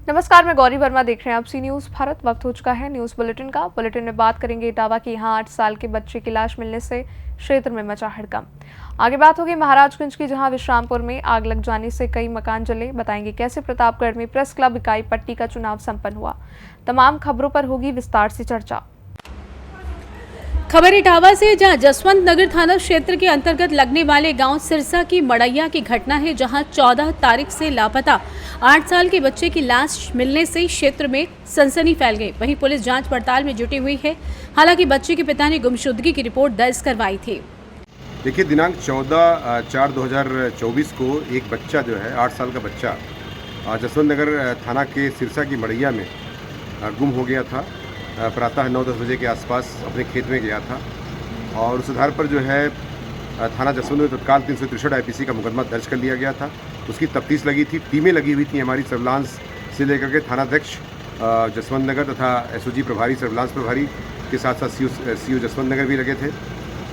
नमस्कार, मैं गौरी वर्मा। देख रहे हैं आप सी न्यूज़ भारत। वक्त हो चुका है न्यूज़ बुलेटिन का। बुलेटिन में बात करेंगे इटावा की यहाँ 8 साल के बच्चे की लाश मिलने से क्षेत्र में मचा हड़कंप। आगे बात होगी महाराजगंज की, जहां विश्रामपुर में आग लग जाने से कई मकान जले। बताएंगे कैसे प्रतापगढ़ में प्रेस क्लब इकाई पट्टी का चुनाव संपन्न हुआ। तमाम खबरों पर होगी विस्तार से चर्चा। खबर इटावा से, जहां जसवंत नगर थाना क्षेत्र के अंतर्गत लगने वाले गांव सिरसा की मड़ैया की घटना है, जहां 14 तारीख से लापता 8 साल के बच्चे की लाश मिलने से क्षेत्र में सनसनी फैल गई। वहीं पुलिस जांच पड़ताल में जुटी हुई है। हालांकि बच्चे के पिता ने गुमशुदगी की रिपोर्ट दर्ज करवाई थी। देखिए, दिनांक 14/4/2024 को एक बच्चा जो है 8 साल का बच्चा जसवंत नगर थाना के सिरसा की मड़ैया में गुम हो गया था। प्रातः 9-10 बजे के आसपास अपने खेत में गया था और उस आधार पर जो है थाना जसवंत में तत्काल 363 IPC का मुकदमा दर्ज कर लिया गया था। उसकी तफ्तीश लगी थी, टीमें लगी हुई थी हमारी सर्विलांस से लेकर के थानाध्यक्ष जसवंत नगर तथा SOG प्रभारी, सर्विलांस प्रभारी के साथ साथ CO जसवंत नगर भी लगे थे।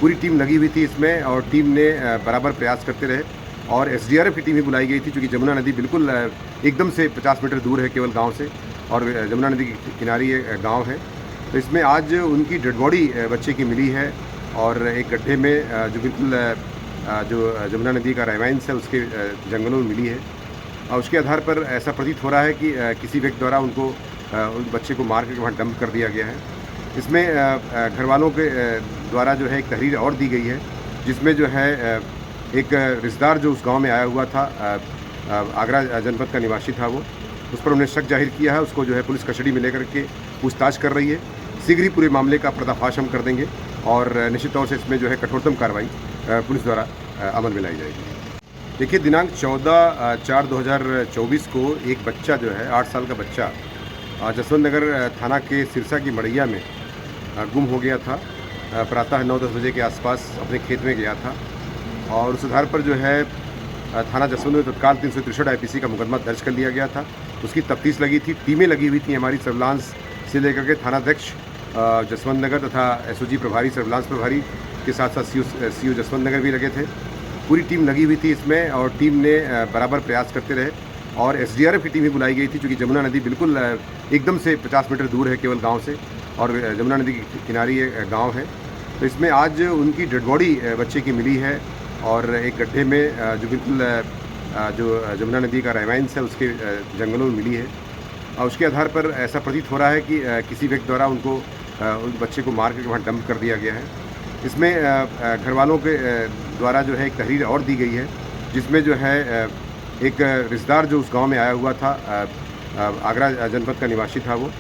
पूरी टीम लगी हुई थी इसमें और टीम ने बराबर प्रयास करते रहे और SDRF की टीम भी बुलाई गई थी, क्योंकि जमुना नदी बिल्कुल एकदम से 50 मीटर दूर है केवल गांव से और जमुना नदी के किनारे ये गांव है। तो इसमें आज उनकी डेड बॉडी बच्चे की मिली है और एक गड्ढे में जो बिल्कुल जो जमुना नदी का राइवाइंस है उसके जंगलों में मिली है। और उसके आधार पर ऐसा प्रतीत हो रहा है कि किसी व्यक्ति द्वारा उनको उस बच्चे को मार करके वहाँ डंप कर दिया गया है। इसमें घर वालों के द्वारा जो है एक तहरीर और दी गई है, जिसमें जो है एक रिश्तेदार जो उस गांव में आया हुआ था, आगरा जनपद का निवासी था, वो उस पर उन्हें शक जाहिर किया है। उसको जो है पुलिस कस्टडी में लेकर के पूछताछ कर रही है। शीघ्र ही पूरे मामले का पर्दाफाश हम कर देंगे और निश्चित तौर से इसमें जो है कठोरतम कार्रवाई पुलिस द्वारा अमल में लाई जाएगी। देखिए, दिनांक 14/4/2024 को एक बच्चा जो है 8 साल का बच्चा जसवंत नगर थाना के सिरसा की मड़ैया में गुम हो गया था। प्रातः 9-10 बजे के आसपास अपने खेत में गया था और उस आधार पर जो है थाना जसवंत में तत्काल 363 IPC का मुकदमा दर्ज कर लिया गया था। उसकी तफ्तीश लगी थी, टीमें लगी हुई थी हमारी सर्विलांस से लेकर के थानाध्यक्ष जसवंत नगर तथा SOG प्रभारी, सर्विलांस प्रभारी के साथ साथ CO जसवंत नगर भी लगे थे। पूरी टीम लगी हुई थी इसमें और टीम ने बराबर प्रयास करते रहे और SDRF की टीम भी बुलाई गई थी, क्योंकि जमुना नदी बिल्कुल एकदम से 50 मीटर दूर है केवल गांव से और जमुना नदी के किनारे ये गांव है। तो इसमें आज उनकी डेड बॉडी बच्चे की मिली है और एक गड्ढे में जो बिल्कुल जो जमुना नदी का राइवाइंस है उसके जंगलों में मिली है। और उसके आधार पर ऐसा प्रतीत हो रहा है कि किसी व्यक्ति द्वारा उनको उस बच्चे को मार करके वहाँ डंप कर दिया गया है। इसमें घर वालों के द्वारा जो है एक तहरीर और दी गई है, जिसमें जो है एक रिश्तेदार जो उस गांव में आया हुआ था, आगरा जनपद का निवासी था, वो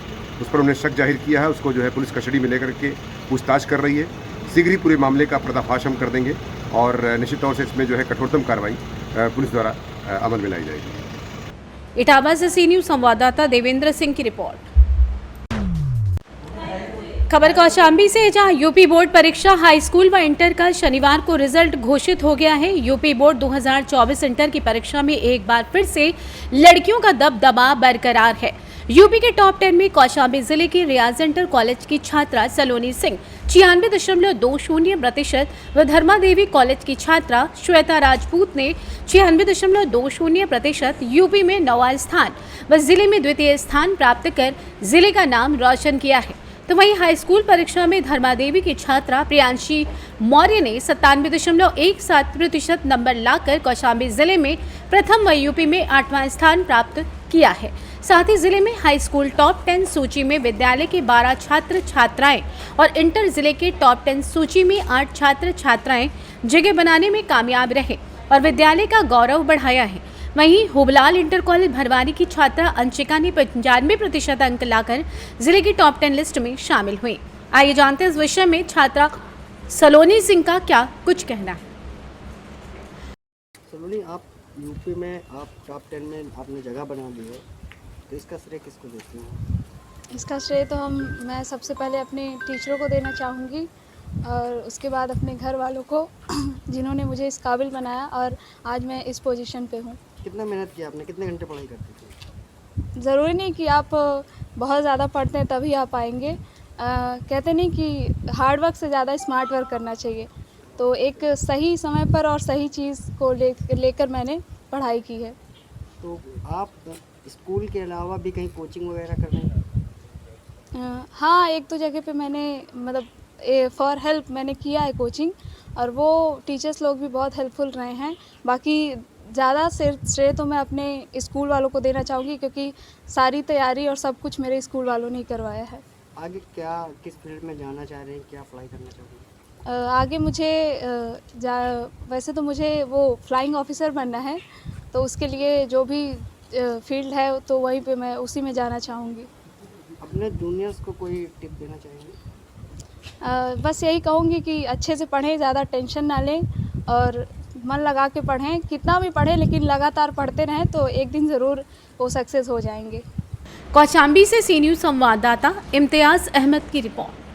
उस पर उन्हें शक जाहिर किया है। उसको जो है पुलिस कस्टडी में लेकर के पूछताछ कर रही है। शीघ्र ही पूरे मामले का पर्दाफाश हम कर देंगे और निश्चित तौर से इसमें जो है कठोरतम कार्रवाई पुलिस द्वारा अमल में लाई जाएगी। इटावा से सी न्यूज़ संवाददाता देवेंद्र सिंह की रिपोर्ट। खबर कौशाम्बी से, जहां यूपी बोर्ड परीक्षा हाई स्कूल व इंटर का शनिवार को रिजल्ट घोषित हो गया है। यूपी बोर्ड 2024 इंटर की परीक्षा में एक बार फिर से लड़कियों का दबदबा बरकरार है। यूपी के टॉप 10 में कौशाम्बी जिले के रियाज इंटर कॉलेज की छात्रा सलोनी सिंह 96.20% व धर्मा देवी कॉलेज की छात्रा श्वेता राजपूत ने 96.20% यूपी में 9वां स्थान व जिले में द्वितीय स्थान प्राप्त कर जिले का नाम रोशन किया है। तो वहीं हाई स्कूल परीक्षा में धर्मा देवी की छात्रा प्रियांशी मौर्य ने 97.17% नंबर लाकर कौशाम्बी जिले में प्रथम व यूपी में 8वां स्थान प्राप्त किया है। साथ ही जिले में हाई स्कूल टॉप 10 सूची में विद्यालय के 12 छात्र छात्राएं और इंटर जिले के टॉप 10 सूची में 8 छात्र छात्राएं जगह बनाने में कामयाब रहे और विद्यालय का गौरव बढ़ाया है। वहीं हुबलाल इंटर कॉलेज भरवानी की छात्रा अंशिका ने 95% अंक लाकर जिले की टॉप 10 लिस्ट में शामिल हुई। आइए जानते हैं इस विषय में छात्रा सलोनी सिंह का क्या कुछ कहना है। सलोनी, आप यूपी में आप टॉप 10 में आपने जगह बना ली है, तो इसका श्रेय किसको देती हैं? इसका श्रेय तो मैं सबसे पहले अपने टीचरों को देना चाहूँगी और उसके बाद अपने घर वालों को, जिन्होंने मुझे इस काबिल बनाया और आज मैं इस पोजीशन पे हूँ। कितना मेहनत किया आपने, कितने घंटे पढ़ाई करती थी? ज़रूरी नहीं कि आप बहुत ज़्यादा पढ़ते हैं तभी आप आएंगे। कहते नहीं कि हार्ड वर्क से ज़्यादा स्मार्ट वर्क करना चाहिए। तो एक सही समय पर और सही चीज़ को लेकर मैंने पढ़ाई की है। तो आप स्कूल के अलावा भी कहीं कोचिंग वगैरह कर रहे हैं? हाँ, एक दो जगह पे मैंने मतलब फॉर हेल्प मैंने किया है कोचिंग, और वो टीचर्स लोग भी बहुत हेल्पफुल रहे हैं। बाकी ज़्यादा श्रेय तो मैं अपने स्कूल वालों को देना चाहूँगी, क्योंकि सारी तैयारी और सब कुछ मेरे स्कूल वालों ने ही करवाया है। आगे क्या किस फील्ड में जाना चाह रहे हैं, क्या अप्लाई करना चाहेंगे? आगे मुझे वैसे तो मुझे वो फ्लाइंग ऑफिसर बनना है, तो उसके लिए जो भी फील्ड है तो वहीं पे मैं उसी में जाना चाहूँगी। अपने जूनियर्स को कोई टिप देना चाहेंगे? बस यही कहूँगी कि अच्छे से पढ़ें, ज़्यादा टेंशन ना लें और मन लगा के पढ़ें। कितना भी पढ़ें लेकिन लगातार पढ़ते रहें तो एक दिन ज़रूर वो सक्सेस हो जाएंगे। कौशाम्बी से सी न्यूज़ संवाददाता इम्तियाज अहमद की रिपोर्ट।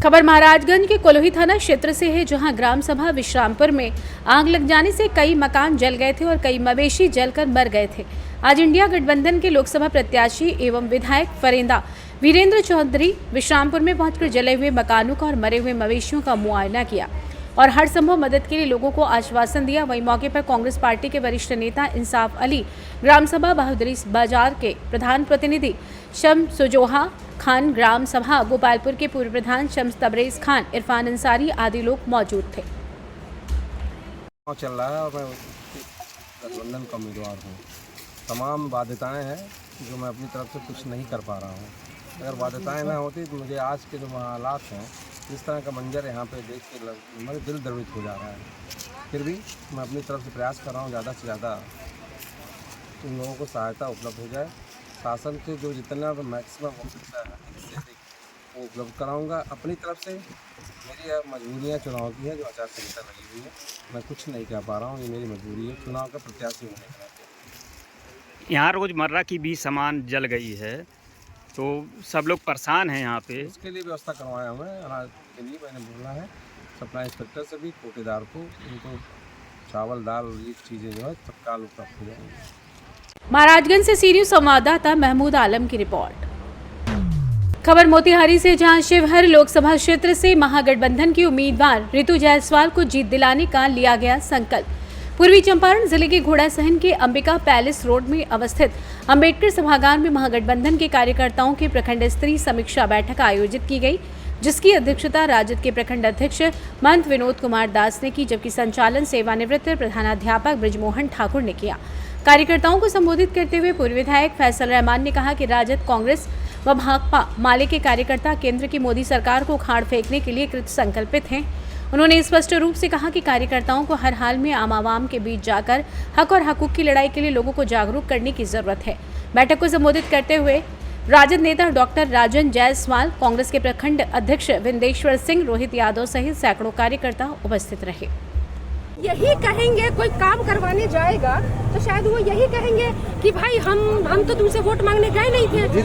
खबर महाराजगंज के कोलोही थाना क्षेत्र से है, जहां ग्राम सभा विश्रामपुर में आग लग जाने से कई मकान जल गए थे और कई मवेशी जलकर मर गए थे। आज इंडिया गठबंधन के लोकसभा प्रत्याशी एवं विधायक फरेंदा वीरेंद्र चौधरी विश्रामपुर में पहुंचकर जले हुए मकानों का और मरे हुए मवेशियों का मुआयना किया और हर संभव मदद के लिए लोगों को आश्वासन दिया। वहीं मौके पर कांग्रेस पार्टी के वरिष्ठ नेता इंसाफ अली, ग्राम सभा बहादुरी बाजार के प्रधान प्रतिनिधि शम्स सुजोहा खान, ग्राम सभा गोपालपुर के पूर्व प्रधान शम्स तबरेज खान, इरफान अंसारी आदि लोग मौजूद थे। चल रहा है और मैं गठबंधन का उम्मीदवार हूँ। तमाम बाध्यताएं हैं जो मैं अपनी तरफ से कुछ नहीं कर पा रहा हूँ। अगर बाध्यताएं ना होती तो मुझे आज के जो हालात हैं, जिस तरह का मंजर यहाँ पे देख के मेरा दिल द्रवित हो जा रहा है। फिर भी मैं अपनी तरफ से प्रयास कर रहा हूँ ज़्यादा से ज़्यादा उन लोगों को सहायता उपलब्ध हो जाए। शासन से जो जितना मैक्सिमम हो सकता है वो उपलब्ध कराऊँगा। अपनी तरफ से मेरी मजबूरियाँ चुनाव की है, जो आचार संहिता लगी हुई है, मैं कुछ नहीं कह पा रहा हूँ। ये मेरी मजबूरी है चुनाव का प्रत्याशी होने के नाते। यहाँ रोज़मर्रा की भी सामान जल गई है तो सब लोग परेशान हैं यहाँ पे। उसके लिए व्यवस्था करवाया हूँ मैं। अनाज के लिए मैंने बोला है सप्लाई इंस्पेक्टर से भी, कोटेदार को, उनको चावल दाल ये चीज़ें जो है तत्काल उपलब्ध हो जाएंगी। महाराजगंज से सी न्यूज़ संवाददाता महमूद आलम की रिपोर्ट। खबर मोतिहारी से, जहां शिवहर लोकसभा क्षेत्र से महागठबंधन की उम्मीदवार रितु जायसवाल को जीत दिलाने का लिया गया संकल्प। पूर्वी चंपारण जिले के घोड़ासहन के अंबिका पैलेस रोड में अवस्थित अंबेडकर सभागार में महागठबंधन के कार्यकर्ताओं की प्रखंड स्तरीय समीक्षा बैठक आयोजित की गई, जिसकी अध्यक्षता राजद के प्रखंड अध्यक्ष महंत विनोद कुमार दास ने की, जबकि संचालन सेवानिवृत्त प्रधानाध्यापक ब्रिजमोहन ठाकुर ने किया। कार्यकर्ताओं को संबोधित करते हुए पूर्व विधायक फैसल रहमान ने कहा कि राजद, कांग्रेस व भाकपा माले के कार्यकर्ता केंद्र की मोदी सरकार को उखाड़ फेंकने के लिए कृत संकल्पित हैं। उन्होंने स्पष्ट रूप से कहा कि कार्यकर्ताओं को हर हाल में आम आवाम के बीच जाकर हक और हकूक की लड़ाई के लिए लोगों को जागरूक करने की जरूरत है। बैठक को संबोधित करते हुए राजद नेता डॉक्टर राजन जायसवाल, कांग्रेस के प्रखंड अध्यक्ष विंदेश्वर सिंह, रोहित यादव सहित सैकड़ों कार्यकर्ता उपस्थित रहे। यही कहेंगे, कोई काम करवाने जाएगा तो शायद वो यही कहेंगे कि भाई हम तो तुमसे वोट मांगने गए नहीं थे,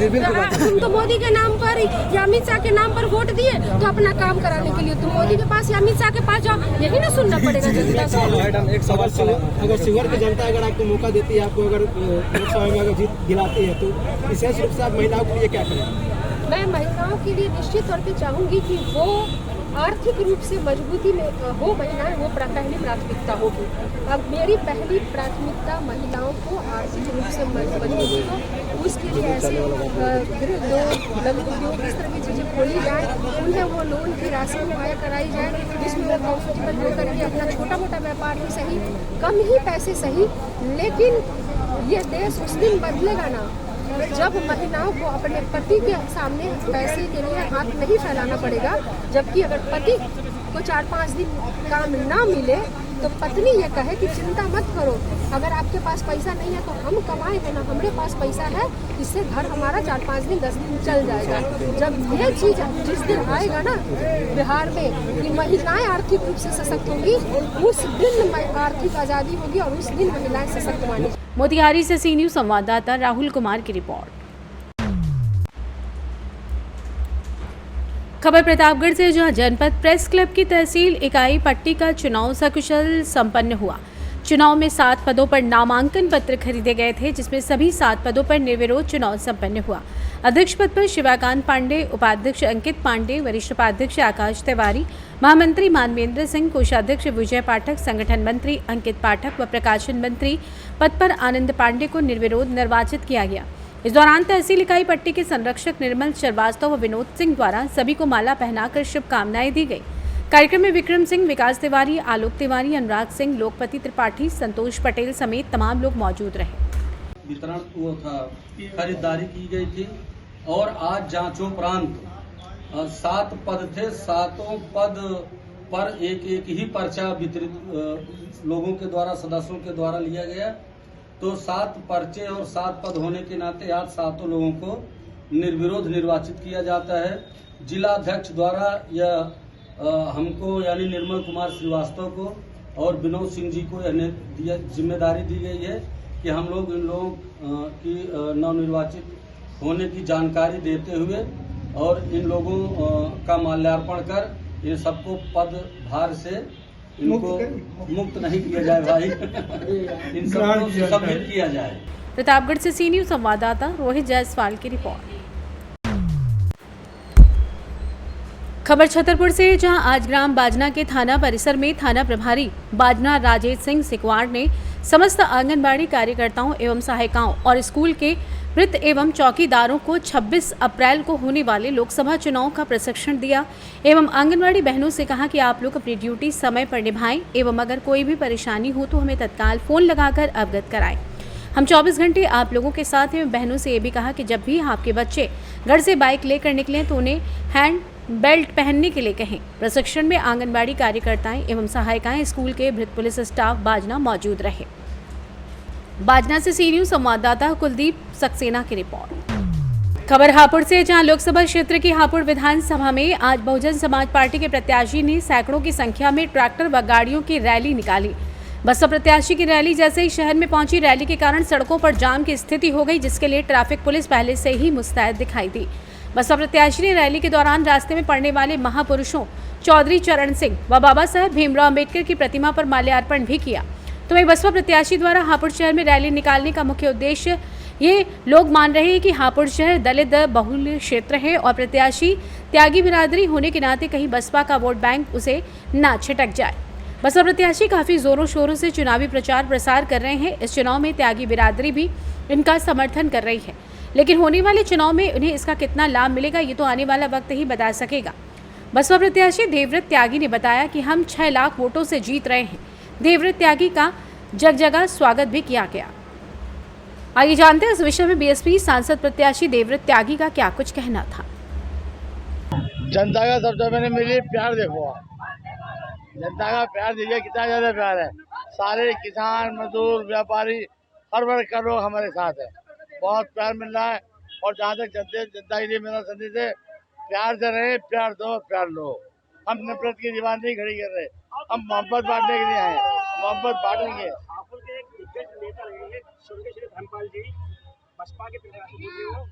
तुम तो मोदी के नाम पर या अमित शाह के नाम पर वोट दिए, तो अपना काम कराने के लिए तुम मोदी के पास या अमित शाह के पास जाओ। यही ना सुनना पड़ेगा जनता से। मैडम एक सवाल, अगर शिवहर की जनता अगर आपको मौका देती है, आपको अगर लोकसभा में अगर जीत दिलाती है, तो विशेष रूप से आप महिलाओं के लिए क्या करें? मैं महिलाओं के लिए निश्चित तौर पर चाहूंगी कि वो आर्थिक रूप से मजबूती में हो महिलाएं, वो पहली प्राथमिकता होगी। अब मेरी पहली प्राथमिकता महिलाओं को आर्थिक रूप से मजबूती हो, उसके लिए ऐसे गृह लोन, लघु उद्योग, इस तरह की चीज़ें खोली जाए, उन्हें वो लोन की राशि मुहैया कराई जाए, जिसमें वो कंफर्टेबल होकर के अपना छोटा मोटा व्यापार ही सही, कम ही पैसे सही, लेकिन ये देश उस दिन बदलेगा ना जब महिलाओं को अपने पति के सामने पैसे के लिए हाथ नहीं फैलाना पड़ेगा। जबकि अगर पति को 4-5 दिन काम ना मिले तो पत्नी ये कहे कि चिंता मत करो, अगर आपके पास पैसा नहीं है तो हम कमाए हैं ना, हमारे पास पैसा है, इससे घर हमारा 4-5 दिन 10 दिन चल जाएगा। जब ये चीज़ जिस दिन आएगा ना बिहार में कि महिलाएं आर्थिक रूप से सशक्त होंगी, उस दिन आर्थिक आज़ादी होगी और उस दिन महिलाएं सशक्त मानी। मोतिहारी से सी न्यूज़ संवाददाता राहुल कुमार की रिपोर्ट। खबर प्रतापगढ़ से, जहां जनपद प्रेस क्लब की तहसील इकाई पट्टी का चुनाव सकुशल संपन्न हुआ। चुनाव में 7 पदों पर नामांकन पत्र खरीदे गए थे, जिसमें सभी 7 पदों पर निर्विरोध चुनाव संपन्न हुआ। अध्यक्ष पद पर शिवाकांत पांडे, उपाध्यक्ष अंकित पांडे, वरिष्ठ उपाध्यक्ष आकाश तिवारी, महामंत्री मानवेंद्र सिंह, कोषाध्यक्ष विजय पाठक, संगठन मंत्री अंकित पाठक व प्रकाशन मंत्री पद पर आनंद पांडे को निर्विरोध निर्वाचित किया गया। इस दौरान तहसील इकाई पट्टी के संरक्षक निर्मल श्रीवास्तव व विनोद सिंह द्वारा सभी को माला पहनाकर शुभकामनाएं दी गई। कार्यक्रम में विक्रम सिंह, विकास तिवारी, आलोक तिवारी, अनुराग सिंह, लोकपति त्रिपाठी, संतोष पटेल समेत तमाम लोग मौजूद रहे। वितरण हुआ था, खरीदारी की गई थी और आज जांचोपरांत 7 पद थे। 7 पद पर एक ही पर्चा वितरित लोगों के द्वारा, सदस्यों के द्वारा लिया गया। तो 7 पर्चे और 7 पद होने के नाते आज 7 लोगों को निर्विरोध निर्वाचित किया जाता है। जिला अध्यक्ष द्वारा यह हमको यानी निर्मल कुमार श्रीवास्तव को और विनोद सिंह जी को जिम्मेदारी दी गई है कि हम लोग इन लोगों की नवनिर्वाचित होने की जानकारी देते हुए और इन लोगों का माल्यार्पण कर इन सबको पद भार से इनको मुक्त नहीं किया जाए भाई, इन सबको सम्मिलित किया जाए। प्रतापगढ़ से सी न्यूज़ संवाददाता रोहित जायसवाल की रिपोर्ट। खबर छतरपुर से, जहां आज ग्राम बाजना के थाना परिसर में थाना प्रभारी बाजना राजेश सिंह सिकवाड़ ने समस्त आंगनबाड़ी कार्यकर्ताओं एवं सहायिकाओं और स्कूल के वृत्त एवं चौकीदारों को 26 अप्रैल को होने वाले लोकसभा चुनाव का प्रशिक्षण दिया एवं आंगनबाड़ी बहनों से कहा कि आप लोग अपनी ड्यूटी समय पर निभाएं एवं अगर कोई भी परेशानी हो तो हमें तत्काल फोन लगाकर अवगत कराएं। हम 24 घंटे आप लोगों के साथ हैं। बहनों से ये भी कहा कि जब भी आपके बच्चे घर से बाइक लेकर निकलें तो उन्हें हैंड बेल्ट पहनने के लिए कहें। प्रशिक्षण में आंगनबाड़ी कार्यकर्ताएं एवं सहायिकाएं, स्कूल के भृत पुलिस स्टाफ बाजना मौजूद रहे। बाजना से सी न्यूज़ संवाददाता कुलदीप सक्सेना की रिपोर्ट। खबर हापुड़ से, जहां लोकसभा क्षेत्र की हापुड़ विधानसभा में आज बहुजन समाज पार्टी के प्रत्याशी ने सैकड़ों की संख्या में ट्रैक्टर व गाड़ियों की रैली निकाली। बसपा प्रत्याशी की रैली जैसे ही शहर में पहुंची, रैली के कारण सड़कों पर जाम की स्थिति हो गई, जिसके लिए ट्रैफिक पुलिस पहले से ही मुस्तैद दिखाई दी। बसपा प्रत्याशी ने रैली के दौरान रास्ते में पड़ने वाले महापुरुषों चौधरी चरण सिंह व बाबा साहेब भीमराव अम्बेडकर की प्रतिमा पर माल्यार्पण भी किया। तो वहीं बसपा प्रत्याशी द्वारा हापुड़ शहर में रैली निकालने का मुख्य उद्देश्य ये लोग मान रहे हैं कि हापुड़ शहर दलित बहुल क्षेत्र है और प्रत्याशी त्यागी बिरादरी होने के नाते कहीं बसपा का वोट बैंक उसे ना छिटक जाए। बसपा प्रत्याशी काफी जोरों शोरों से चुनावी प्रचार प्रसार कर रहे हैं। इस चुनाव में त्यागी बिरादरी भी इनका समर्थन कर रही है, लेकिन होने वाले चुनाव में उन्हें इसका कितना लाभ मिलेगा ये तो आने वाला वक्त ही बता सकेगा। बसपा प्रत्याशी देवव्रत त्यागी ने बताया कि हम 6 लाख वोटों से जीत रहे हैं। देवव्रत त्यागी का जगह स्वागत भी किया गया। आइए जानते हैं इस विषय में बीएसपी सांसद प्रत्याशी देवव्रत त्यागी का क्या कुछ कहना था। जनता का सबसे पहले मेरे प्यार देखो, जनता का प्यार देखिए कितना ज्यादा प्यार है। सारे किसान, मजदूर, व्यापारी, हर वर्ग का लोग हमारे साथ है। बहुत प्यार मिल रहा है और जहाँ तक जनता के लिए मेरा संदेश है, प्यार से रहे, प्यार दो, प्यार लो। हम नफरत की दीवार नहीं खड़ी कर रहे, हम मोहब्बत बांटने के लिए आए, मोहब्बत बांटेंगे। धनपाल जी बसपा के प्रत्याशी कैंडिडेट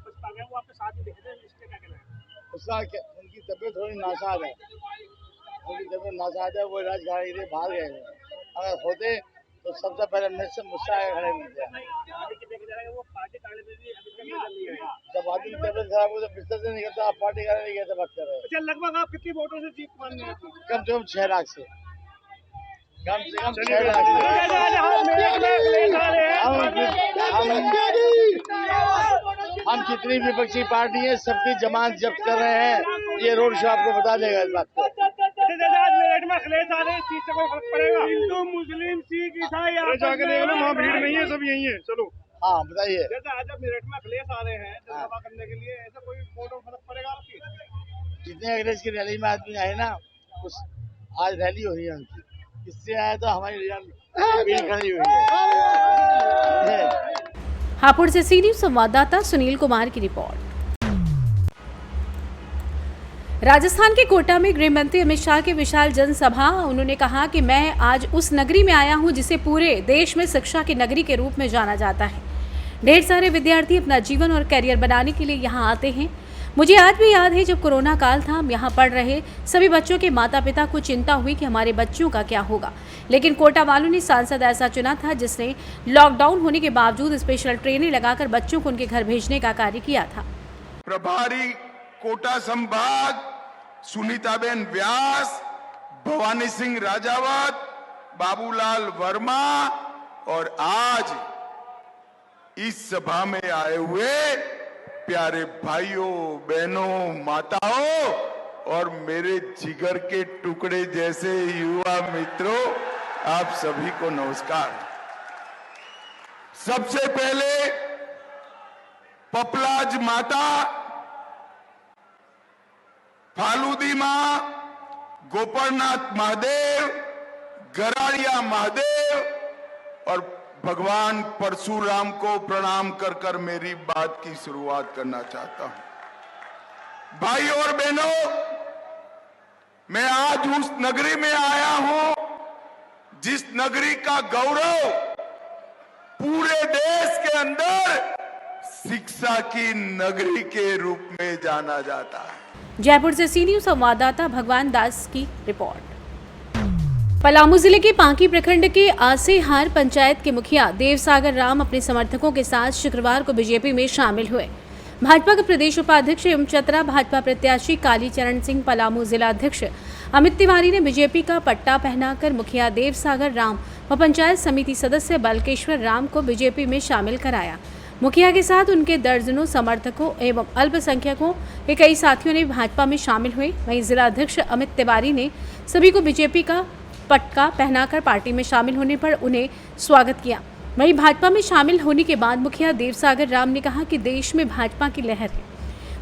बसपा में वो आपके साथ ही दिखते हैं, इसके क्या कहना है? उसका उनकी तबीयत थोड़ी नासाज है, उनकी तबीयत नासाज है, वो राजगाड़ी से बाहर गए हैं। अगर होते तो सबसे पहले मुझसे आगे खड़े मिलते हैं। जब आदमी की तबीयत खराब हो तो बिस्तर से निकलता, आप पार्टी कार्यालय नहीं गए, बात कर रहे हैं। अच्छा, लगभग आप कितनी वोटों से जीत मान रहे हैं? कम से कम 6 लाख से, कम से कम 6 लाख से। हम जितनी विपक्षी पार्टी है सबकी जमानत जब्त कर रहे हैं। ये रोड शो आपको बता देगा इस बात को। इस चीज से कोई फर्क पड़ेगा? हिंदू, मुस्लिम, सिख, ईसाई जाके देख लो, वहाँ भीड़ नहीं है, सब यही है। चलो हाँ बताइए। जैसे आज जब मेरठ में अखिलेश आ रहे हैं जनसभा करने के लिए, ऐसा कोई फोटो फर्क पड़ेगा आपकी? जितने अखिलेश की रैली में आदमी आए ना, उस आज रैली हो रही है उनकी, इससे आया तो हमारी भीड़ खड़ी हुई है। हापुड़ से सी न्यूज़ संवाददाता सुनील कुमार की रिपोर्ट। राजस्थान के कोटा में गृह मंत्री अमित शाह की विशाल जनसभा। उन्होंने कहा कि मैं आज उस नगरी में आया हूं जिसे पूरे देश में शिक्षा की नगरी के रूप में जाना जाता है। ढेर सारे विद्यार्थी अपना जीवन और करियर बनाने के लिए यहां आते हैं। मुझे आज भी याद है जब कोरोना काल था, हम यहाँ पढ़ रहे सभी बच्चों के माता पिता को चिंता हुई कि हमारे बच्चों का क्या होगा, लेकिन कोटा वालों ने सांसद ऐसा चुना था जिसने लॉकडाउन होने के बावजूद स्पेशल ट्रेनें लगाकर बच्चों को उनके घर भेजने का कार्य किया था। प्रभारी कोटा संभाग सुनीताबेन व्यास, भवानी सिंह राजावत, बाबूलाल वर्मा और आज इस सभा में आए हुए प्यारे भाइयों, बहनों, माताओं और मेरे जिगर के टुकड़े जैसे युवा मित्रों, आप सभी को नमस्कार। सबसे पहले पपलाज माता, फालूदी मां, गोपरनाथ महादेव, गराड़िया महादेव और भगवान परशुराम को प्रणाम कर कर मेरी बात की शुरुआत करना चाहता हूं। भाई और बहनों, मैं आज उस नगरी में आया हूं जिस नगरी का गौरव पूरे देश के अंदर शिक्षा की नगरी के रूप में जाना जाता है। जयपुर से सी न्यूज़ संवाददाता भगवान दास की रिपोर्ट। पलामू जिले के पांकी प्रखंड के आसेहार पंचायत के मुखिया देवसागर राम अपने समर्थकों के साथ शुक्रवार को बीजेपी में शामिल हुए। भाजपा के प्रदेश उपाध्यक्ष एवं चतरा भाजपा प्रत्याशी कालीचरण सिंह, पलामू जिला अध्यक्ष अमित तिवारी ने बीजेपी का पट्टा पहनाकर मुखिया देवसागर राम व पंचायत समिति सदस्य बलकेश्वर राम को बीजेपी में शामिल कराया। मुखिया के साथ उनके दर्जनों समर्थकों एवं अल्पसंख्यकों के कई साथियों ने भाजपा में शामिल हुए। वहीं जिला अध्यक्ष अमित तिवारी ने सभी को बीजेपी का पटका पहनाकर पार्टी में शामिल होने पर उन्हें स्वागत किया। वहीं भाजपा में शामिल होने के बाद मुखिया देवसागर राम ने कहा कि देश में भाजपा की लहर है।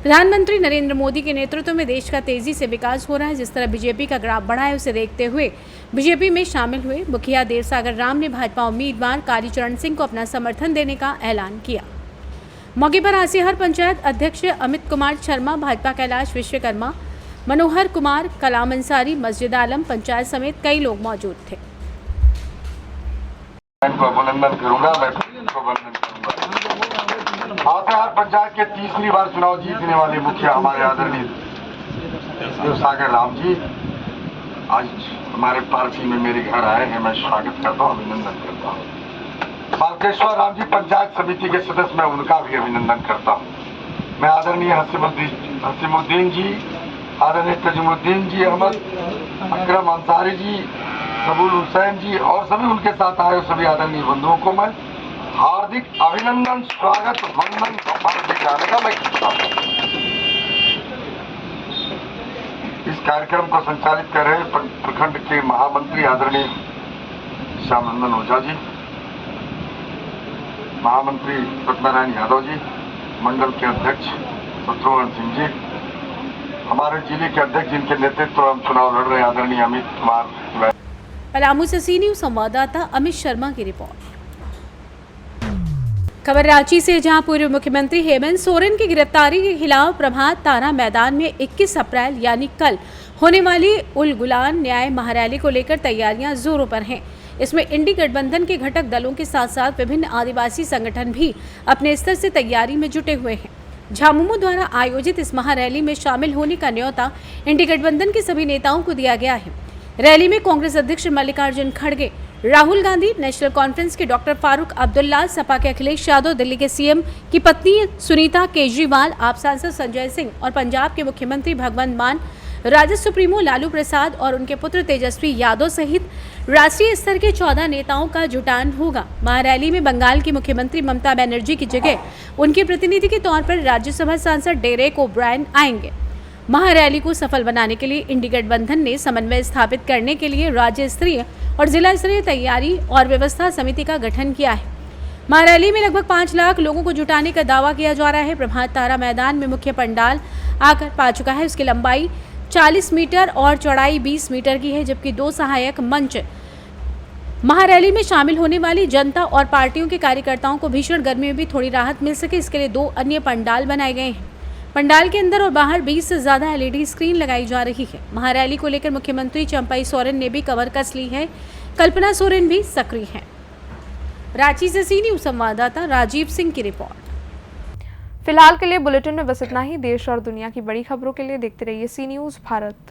प्रधानमंत्री नरेंद्र मोदी के नेतृत्व में देश का तेजी से विकास हो रहा है। जिस तरह बीजेपी का ग्राफ बढ़ा है, उसे देखते हुए बीजेपी में शामिल हुए मुखिया देवसागर राम ने भाजपा उम्मीदवार कालीचरण सिंह को अपना समर्थन देने का ऐलान किया। मौके पर आसेहर पंचायत अध्यक्ष अमित कुमार शर्मा, भाजपा कैलाश विश्वकर्मा, मनोहर कुमार, कलाम अंसारी, मस्जिद आलम पंचायत समेत कई लोग मौजूद थे। अभिनंदन करूंगा, मैं अभिनंदन करूंगा। आसेहर पंचायत के तीसरी बार चुनाव जीतने वाले मुखिया हमारे आदरणीय देवसागर राम जी आज हमारे पार्टी में मेरे घर आए हैं। मैं स्वागत करता हूँ, अभिनंदन करता हूँ। बलकेश्वर राम जी पंचायत समिति के सदस्य, मैं उनका भी अभिनंदन करता हूँ। मैं आदरणीय हसीमुद्दीन जी, आदरणीय तजीमुद्दीन जी, अहमद अकरम अंसारी जी, सबुल हुसैन जी और सभी उनके साथ आए सभी आदरणीय बंधुओं को मैं हार्दिक अभिनंदन, स्वागत, वंदन जाने का मैं करता हूँ। इस कार्यक्रम को संचालित कर रहे प्रखंड के महामंत्री आदरणीय श्याम नंदन ओझा जी, महामंत्री सत्यनारायण यादव जी, मंडल के अध्यक्ष शत्रुघ्न सिंह जी, हमारे जिले के अध्यक्ष जिनके नेतृत्व हम चुनाव लड़ रहे हैं आदरणीय अमित कुमार। पलामू से सी न्यूज़ संवाददाता अमित शर्मा की रिपोर्ट। खबर रांची से, जहां पूर्व मुख्यमंत्री हेमंत सोरेन की गिरफ्तारी के खिलाफ प्रभात तारा मैदान में 21 अप्रैल यानी कल होने वाली उल गुलान न्याय महारैली को लेकर तैयारियां जोरों पर हैं। इसमें इंडी गठबंधन के घटक दलों के साथ साथ विभिन्न आदिवासी संगठन भी अपने स्तर से तैयारी में जुटे हुए हैं। झामुमो द्वारा आयोजित इस महारैली में शामिल होने का न्योता इंडी गठबंधन के सभी नेताओं को दिया गया है। रैली में कांग्रेस अध्यक्ष मल्लिकार्जुन खड़गे, राहुल गांधी, नेशनल कॉन्फ्रेंस के डॉक्टर फारूक अब्दुल्ला, सपा के अखिलेश यादव, दिल्ली के सीएम की पत्नी सुनीता केजरीवाल, आप सांसद संजय सिंह और पंजाब के मुख्यमंत्री भगवंत मान, राजद सुप्रीमो लालू प्रसाद और उनके पुत्र तेजस्वी यादव सहित राष्ट्रीय स्तर के 14 नेताओं का जुटान होगा। महारैली में बंगाल की मुख्यमंत्री ममता बनर्जी की जगह उनके प्रतिनिधि के तौर पर राज्यसभा सांसद डेरेक ओब्रायन आएंगे। महारैली को सफल बनाने के लिए इंडी गठबंधन ने समन्वय स्थापित करने के लिए राज्य स्तरीय और जिला स्तरीय तैयारी और व्यवस्था समिति का गठन किया है। महारैली में लगभग 5 लाख लोगों को जुटाने का दावा किया जा रहा है। प्रभात तारा मैदान में मुख्य पंडाल आकर पा चुका है। उसकी लंबाई 40 मीटर और चौड़ाई 20 मीटर की है, जबकि 2 सहायक मंच महारैली में शामिल होने वाली जनता और पार्टियों के कार्यकर्ताओं को भीषण गर्मी में भी थोड़ी राहत मिल सके, इसके लिए 2 अन्य पंडाल बनाए गए हैं। पंडाल के अंदर और बाहर 20 से ज्यादा एलईडी स्क्रीन लगाई जा रही है। महारैली को लेकर मुख्यमंत्री चंपई सोरेन ने भी कमर कस ली है। कल्पना सोरेन भी सक्रिय हैं। रांची से सी न्यूज़ संवाददाता राजीव सिंह की रिपोर्ट। फिलहाल के लिए बुलेटिन में बस इतना ही। देश और दुनिया की बड़ी खबरों के लिए देखते रहिए सी न्यूज़ भारत।